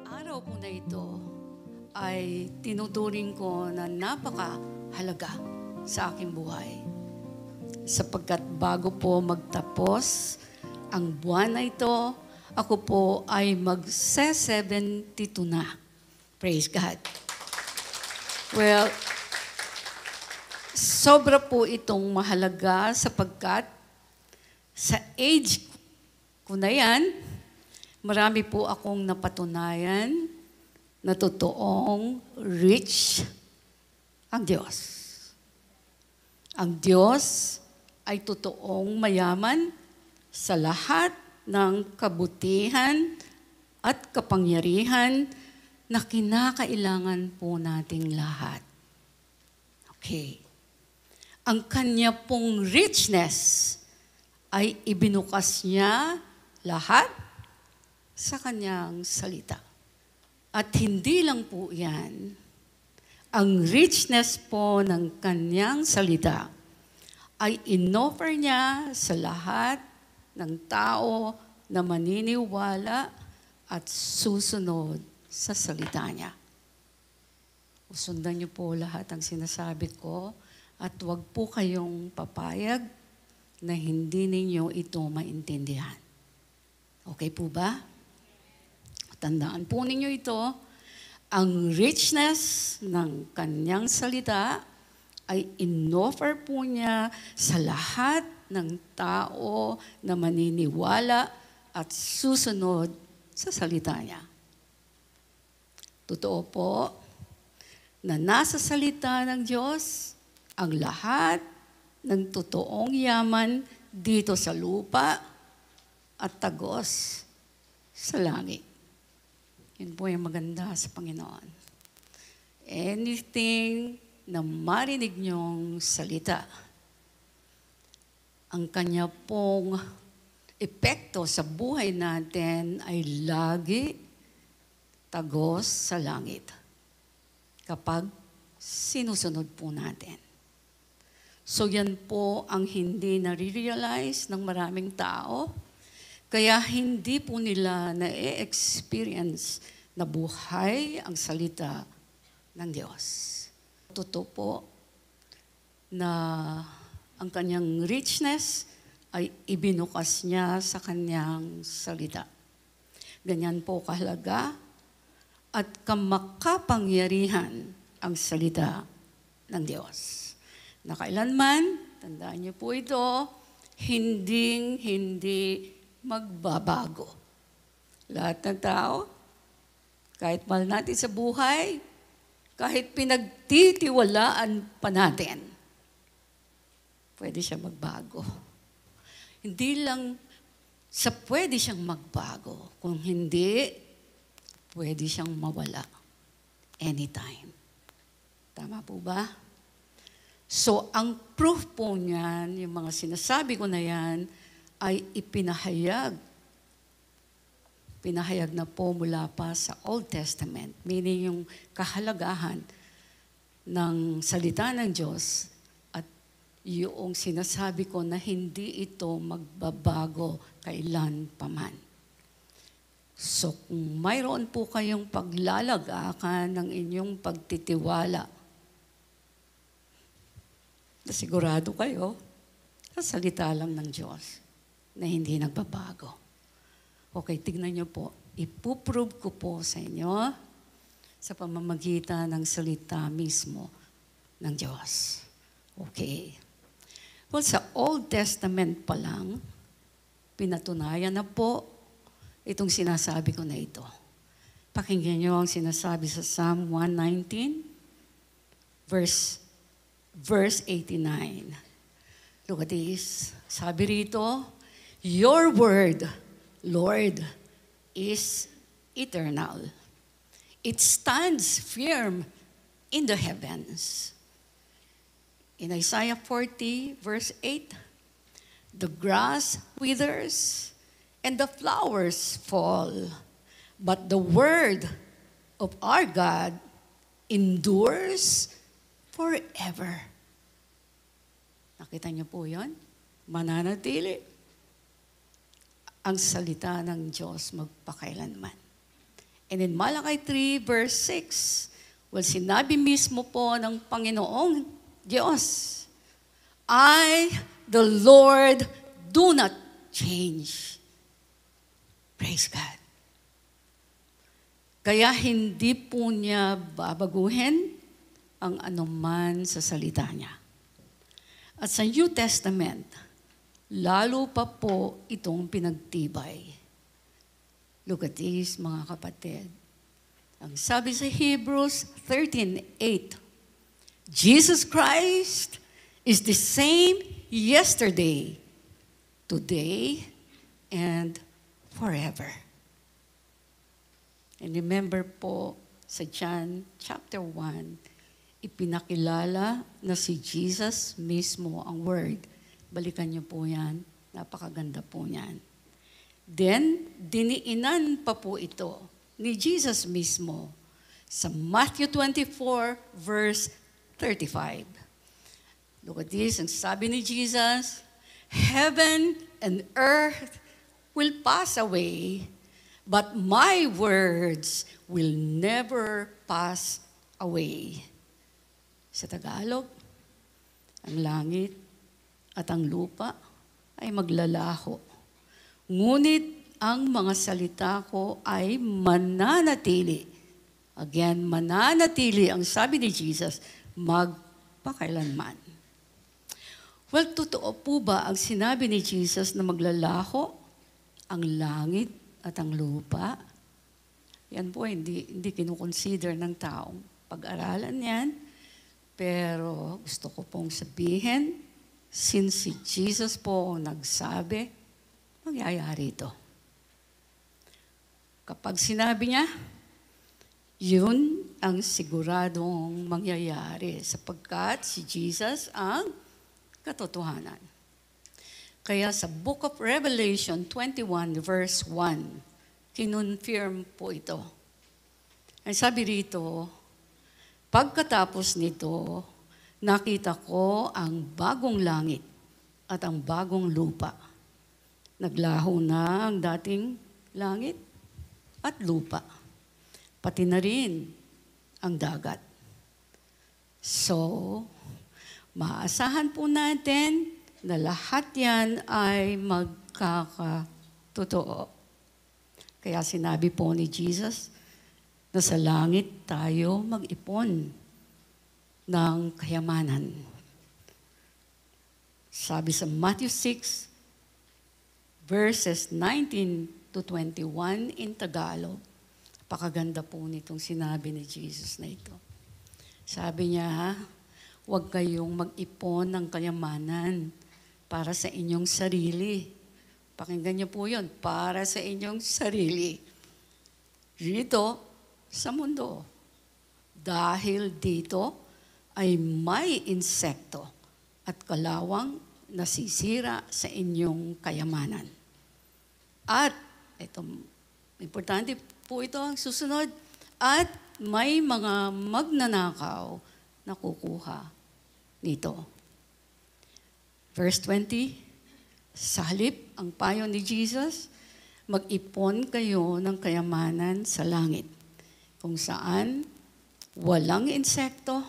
Araw po na ito ay tinuturing ko na napakahalaga sa aking buhay. Sapagkat bago po magtapos ang buwan na ito, ako po ay mag-72 na. Praise God. Well, sobra po itong mahalaga sapagkat sa age ko na yan, marami po akong napatunayan na totoong rich ang Diyos. Ang Diyos ay totoong mayaman sa lahat ng kabutihan at kapangyarihan na kinakailangan po nating lahat. Okay. Ang kanya pong richness ay ibinukas niya lahat sa kanyang salita. At hindi lang po yan, ang richness po ng kanyang salita ay inoffer niya sa lahat ng tao na maniniwala at susunod sa salita niya. Sundan niyo po lahat ang sinasabi ko at huwag po kayong papayag na hindi ninyo ito maintindihan. Okay po ba? Tandaan po ninyo ito, ang richness ng kanyang salita ay inoffer po niya sa lahat ng tao na maniniwala at susunod sa salita niya. Totoo po na nasa salita ng Diyos ang lahat ng totoong yaman dito sa lupa at tagos sa langit. Yun po yung maganda sa Panginoon. Anything na marinig niyong salita, ang kanya pong epekto sa buhay natin ay lagi tagos sa langit kapag sinusunod po natin. So yan po ang hindi nare-realize ng maraming tao. Kaya hindi po nila na-experience na buhay ang salita ng Diyos. Totoo po na ang kanyang richness ay ibinukas niya sa kanyang salita. Ganyan po kahalaga at kamakapangyarihan ang salita ng Diyos. Na kailanman, tandaan niyo po ito, hindi magbabago. Lahat ng tao, kahit mahal natin sa buhay, kahit pinagtitiwalaan pa natin, pwede siya magbago. Hindi lang sa pwede siyang magbago, kung hindi, pwede siyang mawala anytime. Tama po ba? So, ang proof po niyan, yung mga sinasabi ko na yan, ay ipinahayag. Pinahayag na po mula pa sa Old Testament, meaning yung kahalagahan ng salita ng Diyos at yung sinasabi ko na hindi ito magbabago kailan paman. So kung mayroon po kayong paglalagakan ng inyong pagtitiwala, na sigurado kayo sa salita lang ng Diyos na hindi nagbabago. Okay, tignan niyo po. Ipuprove ko po sa inyo sa pamamagitan ng salita mismo ng Diyos. Okay. Well, sa Old Testament pa lang, pinatunayan na po itong sinasabi ko na ito. Pakinggan niyo ang sinasabi sa Psalm 119, verse 89. Look at this. Sabi rito, your word, Lord, is eternal. It stands firm in the heavens. In Isaiah 40, verse 8, the grass withers and the flowers fall, but the word of our God endures forever. Nakita niyo po yun? Mananatili ang salita ng Diyos magpakailanman. And in Malachi 3 verse 6, well, sinabi mismo po ng Panginoong Diyos, I, the Lord, do not change. Praise God. Kaya hindi po niya babaguhin ang anuman sa salita niya. At sa New Testament, lalo pa po itong pinagtibay. Look at this, mga kapatid. Ang sabi sa Hebrews 13:8, Jesus Christ is the same yesterday, today, and forever. And remember po sa John chapter 1, ipinakilala na si Jesus mismo ang Word. Balikan niyo po yan. Napakaganda po yan. Then, diniinan pa po ito ni Jesus mismo sa Matthew 24 verse 35. Look at this, ang sabi ni Jesus, heaven and earth will pass away, but my words will never pass away. Sa Tagalog, ang langit at ang lupa ay maglalaho. Ngunit ang mga salita ko ay mananatili. Again, mananatili, ang sabi ni Jesus, magpakailanman. Well, totoo po ba ang sinabi ni Jesus na maglalaho ang langit at ang lupa? Yan po, hindi kinukonsider ng taong pag-aralan yan. Pero gusto ko pong sabihin, since si Jesus po nagsabi, mangyayari ito. Kapag sinabi niya, yun ang siguradong mangyayari sapagkat si Jesus ang katotohanan. Kaya sa Book of Revelation 21 verse 1, kinonfirm po ito. Ang sabi rito, pagkatapos nito, nakita ko ang bagong langit at ang bagong lupa. Naglaho na ang dating langit at lupa. Pati na rin ang dagat. So, maasahan po natin na lahat yan ay magkakatotoo. Kaya sinabi po ni Jesus na sa langit tayo mag-ipon ng kayamanan. Sabi sa Matthew 6, verses 19 to 21 in Tagalog, pakaganda po nitong sinabi ni Jesus na ito. Sabi niya, huwag kayong mag-ipon ng kayamanan para sa inyong sarili. Pakinggan niyo po yun, para sa inyong sarili. Dito, sa mundo. Dahil dito ay may insekto at kalawang nasisira sa inyong kayamanan. At, ito, importante po ito ang susunod, at may mga magnanakaw na kukuha nito. Verse 20, sa halip ang payo ni Jesus, mag-ipon kayo ng kayamanan sa langit, kung saan walang insekto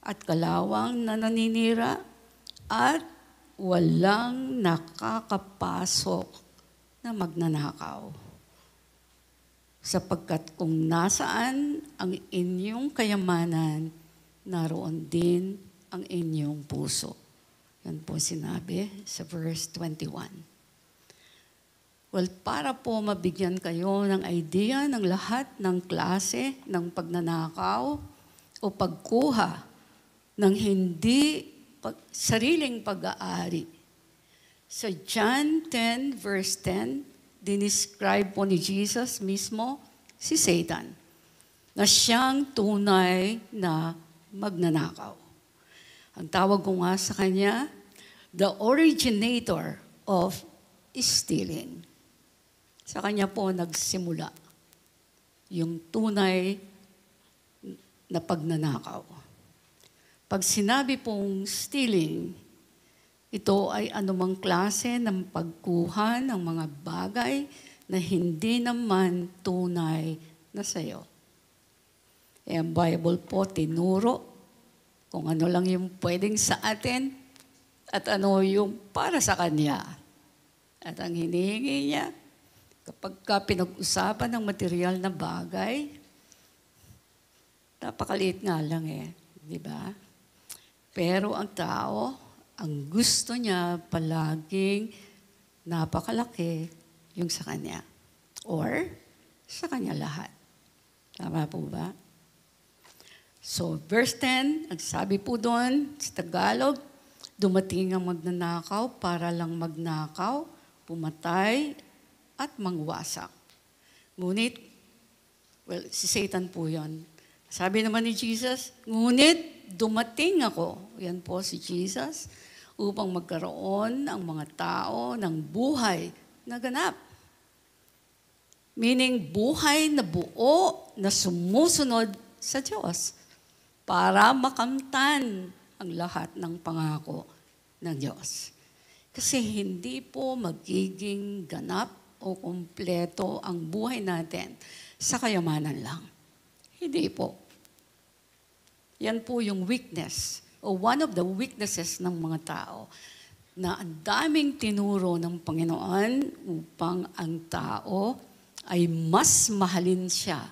at kalawang na naninira at walang nakakapasok na magnanakaw. Sapagkat kung nasaan ang inyong kayamanan, naroon din ang inyong puso. Yan po sinabi sa verse 21. Well, para po mabigyan kayo ng idea ng lahat ng klase ng pagnanakaw o pagkuha ng hindi sariling pag-aari. Sa John 10 verse 10, dinescribe po ni Jesus mismo si Satan na siyang tunay na magnanakaw. Ang tawag ko nga sa kanya, the originator of stealing. Sa kanya po nagsimula yung tunay na pagnanakaw. Pag sinabi pong stealing, ito ay anumang klase ng pagkuha ng mga bagay na hindi naman tunay na sayo. Ang Bible po tinuro kung ano lang yung pwedeng sa atin at ano yung para sa Kanya. At ang hinihingi niya, kapag pinag-usapan ng material na bagay, napakaliit nga lang di ba? Pero ang tao, ang gusto niya palaging napakalaki yung sa Kanya. Or sa Kanya lahat. Tama po ba? So, verse 10, ang sabi po doon sa Tagalog, dumating ang magnanakaw para lang magnakaw, pumatay, at mangwasak. Ngunit, si Satan po yon. Sabi naman ni Jesus, ngunit dumating ako, yan po si Jesus, upang magkaroon ang mga tao ng buhay na ganap. Meaning, buhay na buo na sumusunod sa Diyos para makamtan ang lahat ng pangako ng Diyos. Kasi hindi po magiging ganap o kumpleto ang buhay natin sa kayamanan lang. Hindi po. Yan po yung weakness o one of the weaknesses ng mga tao na ang daming tinuro ng Panginoon upang ang tao ay mas mahalin siya,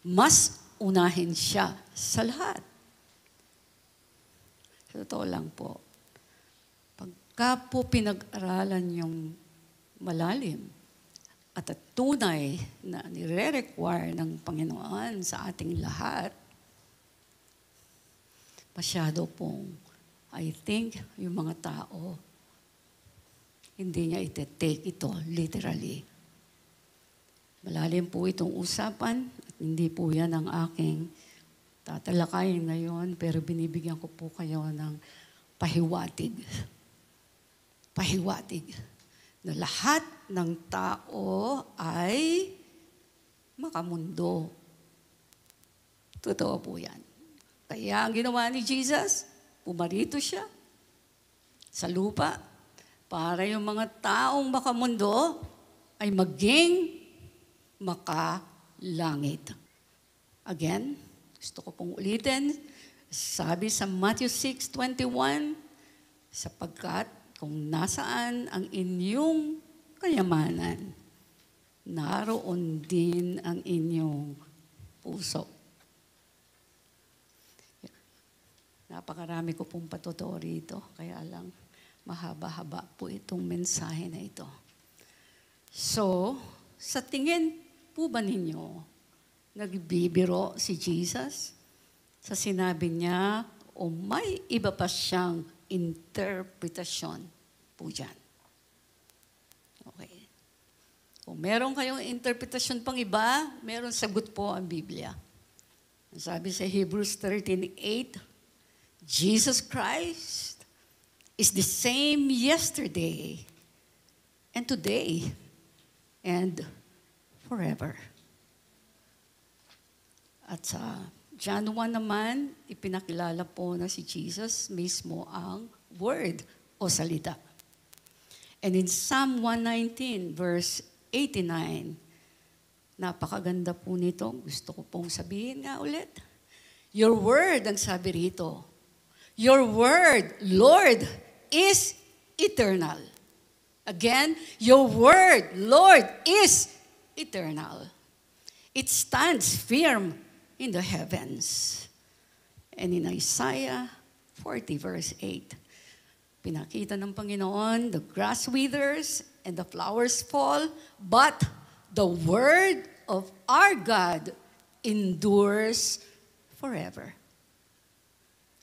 mas unahin siya sa lahat. Sa totoo lang po, pagka po pinag-aralan yung malalim at tunay na nire-require ng Panginoon sa ating lahat, masyado pong, I think, yung mga tao, hindi niya ite-take ito literally. Malalim po itong usapan at hindi po yan ang aking tatalakayin ngayon, pero binibigyan ko po kayo ng pahiwatig. Pahiwatig. Na lahat ng tao ay makamundo. Totoo po yan. Kaya ang ginawa ni Jesus, pumarito siya sa lupa para yung mga taong makamundo ay maging makalangit. Again, gusto ko pong ulitin, sabi sa Matthew 6:21, sapagkat kung nasaan ang inyong kayamanan, naroon din ang inyong puso. Napakarami ko pong patotoo rito, kaya lang mahaba-haba po itong mensahe na ito. So, sa tingin po ba ninyo, nagbibiro si Jesus sa sinabi niya o may iba pa siyang interpretasyon po dyan? Okay. Kung meron kayong interpretasyon pang iba, meron sagot po ang Biblia. Sabi sa Hebrews 13:8, Jesus Christ is the same yesterday and today and forever. At sa John 1 naman, ipinakilala po na si Jesus mismo ang word o salita. And in Psalm 119, verse 89, napakaganda po nito. Gusto ko pong sabihin nga ulit. Your word, ang sabi rito, your word, Lord, is eternal. Again, your word, Lord, is eternal. It stands firm in the heavens. And in Isaiah 40 verse 8, pinakita ng Panginoon, the grass withers and the flowers fall, but the word of our God endures forever.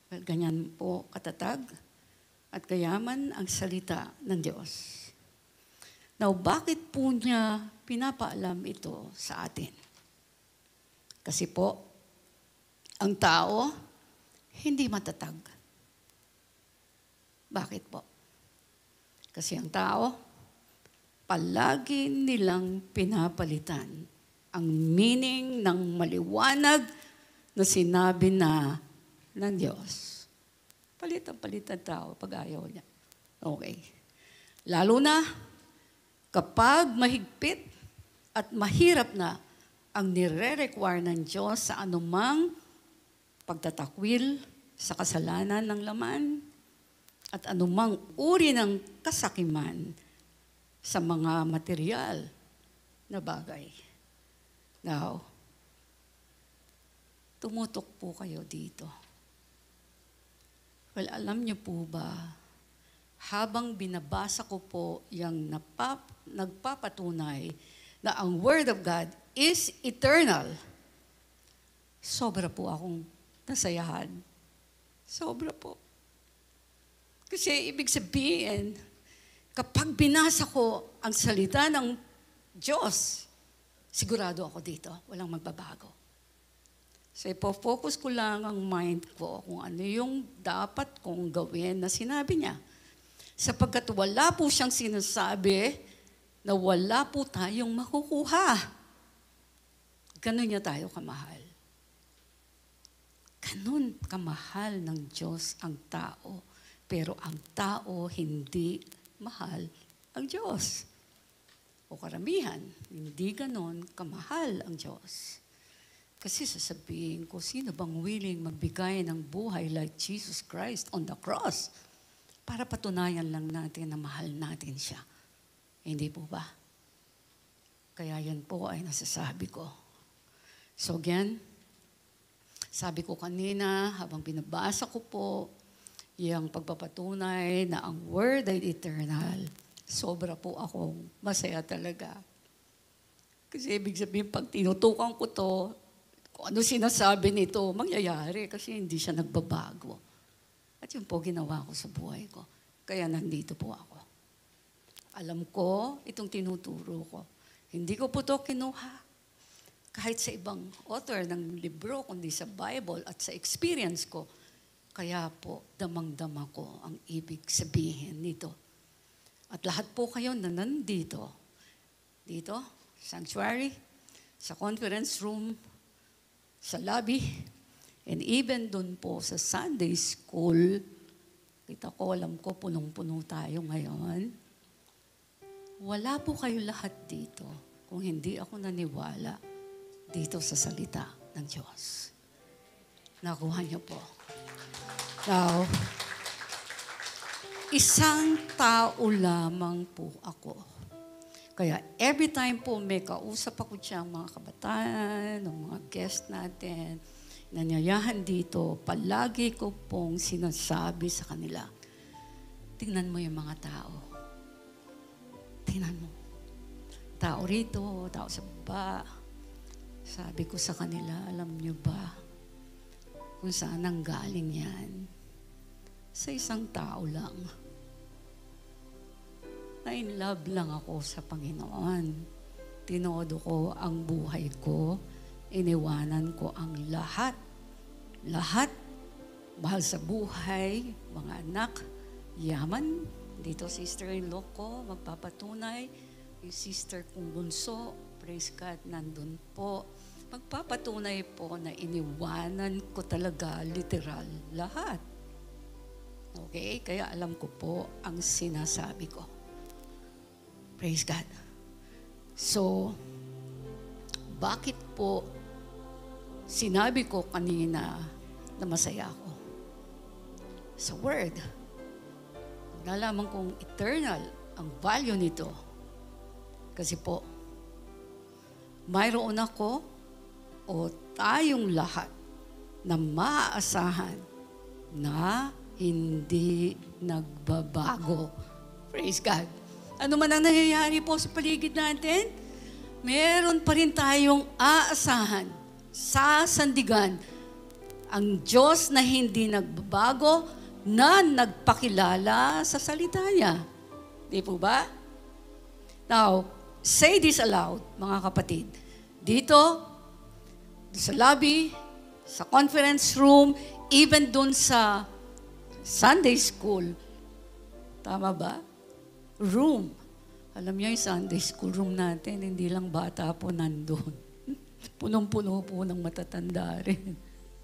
Well, ganyan po katatag at kayaman ang salita ng Diyos. Now, bakit po niya pinapaalam ito sa atin? Kasi po, ang tao, hindi matatag. Bakit po? Kasi ang tao, palagi nilang pinapalitan ang meaning ng maliwanag na sinabi na ng Diyos. Palit ang tao pag ayaw niya. Okay. Lalo na kapag mahigpit at mahirap na ang nire-require ng Diyos sa anumang pagtatakwil sa kasalanan ng laman at anumang uri ng kasakiman sa mga material na bagay. Now, tumutok po kayo dito. Well, alam niyo po ba, habang binabasa ko po yung nagpapatunay na ang Word of God is eternal, sobra po akong nasayahan. Sobra po. Kasi ibig sabihin, kapag binasa ko ang salita ng Diyos, sigurado ako dito, walang magbabago. So ipo-focus ko lang ang mind ko kung ano yung dapat kong gawin na sinabi niya. Sapagkat wala po siyang sinasabi na wala po tayong makukuha. Ganon niya tayo kamahal. Ganon kamahal ng Diyos ang tao. Pero ang tao hindi mahal ang Diyos. O karamihan, hindi ganon kamahal ang Diyos. Kasi sasabihin ko, sino bang willing magbigay ng buhay like Jesus Christ on the cross para patunayan lang natin na mahal natin siya? Hindi po ba? Kaya yan po ay nasasabi ko. So again, sabi ko kanina, habang binabasa ko po, yung pagpapatunay na ang Word ay eternal, sobra po akong masaya talaga. Kasi ibig sabihin, pag tinutukan ko to, kung ano sinasabi nito, mangyayari kasi hindi siya nagbabago. At yun po ginawa ko sa buhay ko. Kaya nandito po ako. Alam ko, itong tinuturo ko. Hindi ko po ito kinuha. Kahit sa ibang author ng libro, kundi sa Bible at sa experience ko. Kaya po, damang-dama ko ang ibig sabihin nito. At lahat po kayo na nandito, dito, sanctuary, sa conference room, sa lobby, and even doon po sa Sunday school, kita ko, alam ko, punong-puno tayo ngayon. Wala po kayo lahat dito kung hindi ako naniwala dito sa salita ng Diyos. Nakuha niyo po. Now, isang tao lamang po ako. Kaya every time po may kausap ako diyang mga kabataan, ng mga guest natin, nanyayahan dito, palagi ko pong sinasabi sa kanila, tingnan mo yung mga tao. Tingnan mo. Tao rito, tao sa baba. Sabi ko sa kanila, alam niyo ba kung saan ang galing yan? Sa isang tao lang. Na-in love lang ako sa Panginoon. Tinodo ko ang buhay ko. Iniwanan ko ang lahat. Lahat. Mahal sa buhay, mga anak, yaman. Dito sister-in-law ko, magpapatunay. Yung sister kong bunso, praise God, nandun po. Magpapatunay po na iniwanan ko talaga literal lahat. Okay? Kaya alam ko po ang sinasabi ko. Praise God. So, bakit po sinabi ko kanina na masaya ako? Sa Word. Nalaman kong eternal ang value nito. Kasi po, mayroon ako o tayong lahat na maaasahan na hindi nagbabago. Praise God. Ano man ang nangyayari po sa paligid natin, meron pa rin tayong aasahan, sasandigan, ang Diyos na hindi nagbabago, na nagpakilala sa salita niya. Di po ba? Now, say this aloud, mga kapatid. Dito, sa lobby, sa conference room, even dun sa Sunday school. Tama ba? Room. Alam niyo yung Sunday school room natin, hindi lang bata po nandun. Punong-puno po ng matatanda rin.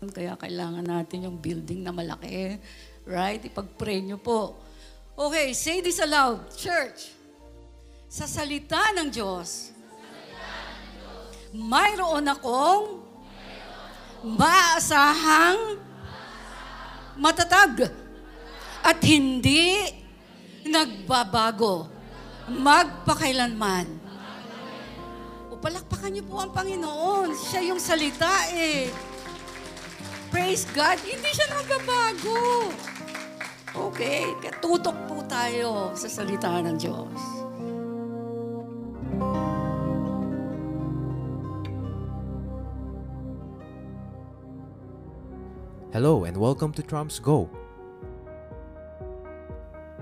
Kaya kailangan natin yung building na malaki. Right? Ipag-pray nyo po. Okay, say this aloud. Church, sa salita ng Diyos, mayroon akong maasahang matatag at hindi nagbabago magpakailanman. O palakpakan niyo po ang Panginoon. Siya yung salita eh. Praise God, hindi siya nagbabago. Okay, tutok po tayo sa salita ng Diyos. Hello and welcome to Trumps Go.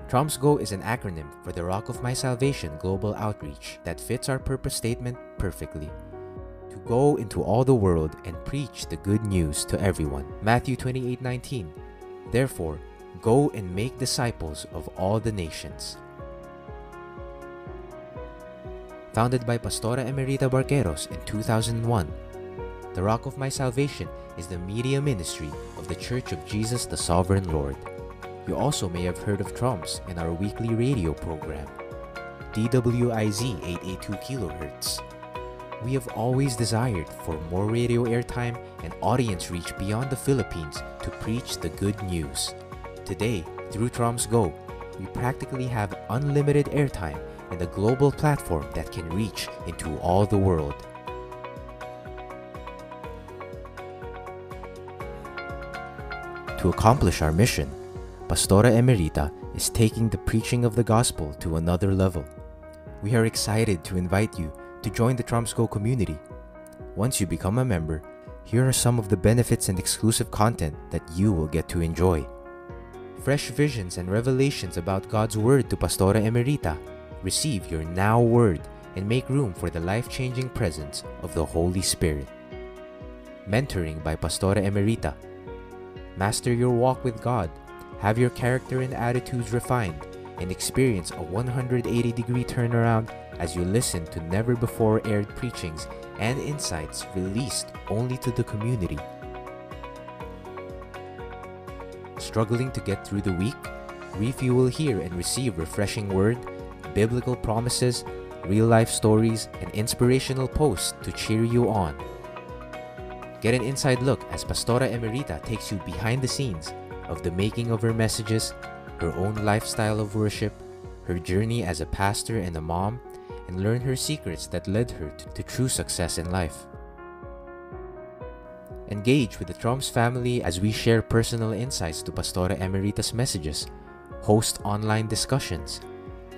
Trumps Go is an acronym for the Rock of My Salvation Global Outreach that fits our purpose statement perfectly. To go into all the world and preach the good news to everyone. Matthew 28:19. Therefore, go and make disciples of all the nations. Founded by Pastora Emerita Barqueros in 2001, the Rock of My Salvation is the media ministry of the Church of Jesus the Sovereign Lord. You also may have heard of Trumps in our weekly radio program, DWIZ 882 kHz. We have always desired for more radio airtime and audience reach beyond the Philippines to preach the good news. Today, through Trumps Go, we practically have unlimited airtime and a global platform that can reach into all the world. To accomplish our mission, Pastora Emerita is taking the preaching of the gospel to another level. We are excited to invite you to join the Trumps Go community. Once you become a member, here are some of the benefits and exclusive content that you will get to enjoy. Fresh visions and revelations about God's Word to Pastora Emerita. Receive your Now Word and make room for the life-changing presence of the Holy Spirit. Mentoring by Pastora Emerita. Master your walk with God, have your character and attitudes refined, and experience a 180-degree turnaround as you listen to never-before-aired preachings and insights released only to the community. Struggling to get through the week? Refuel here and receive refreshing word, biblical promises, real-life stories, and inspirational posts to cheer you on. Get an inside look as Pastora Emerita takes you behind the scenes of the making of her messages, her own lifestyle of worship, her journey as a pastor and a mom, and learn her secrets that led her to true success in life. Engage with the Trumps family as we share personal insights to Pastora Emerita's messages, host online discussions,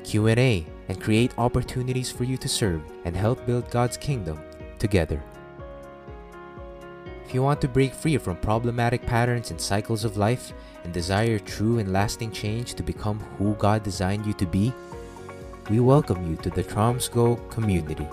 Q&A, and create opportunities for you to serve and help build God's kingdom together. If you want to break free from problematic patterns and cycles of life and desire true and lasting change to become who God designed you to be, we welcome you to the Trumps Go community.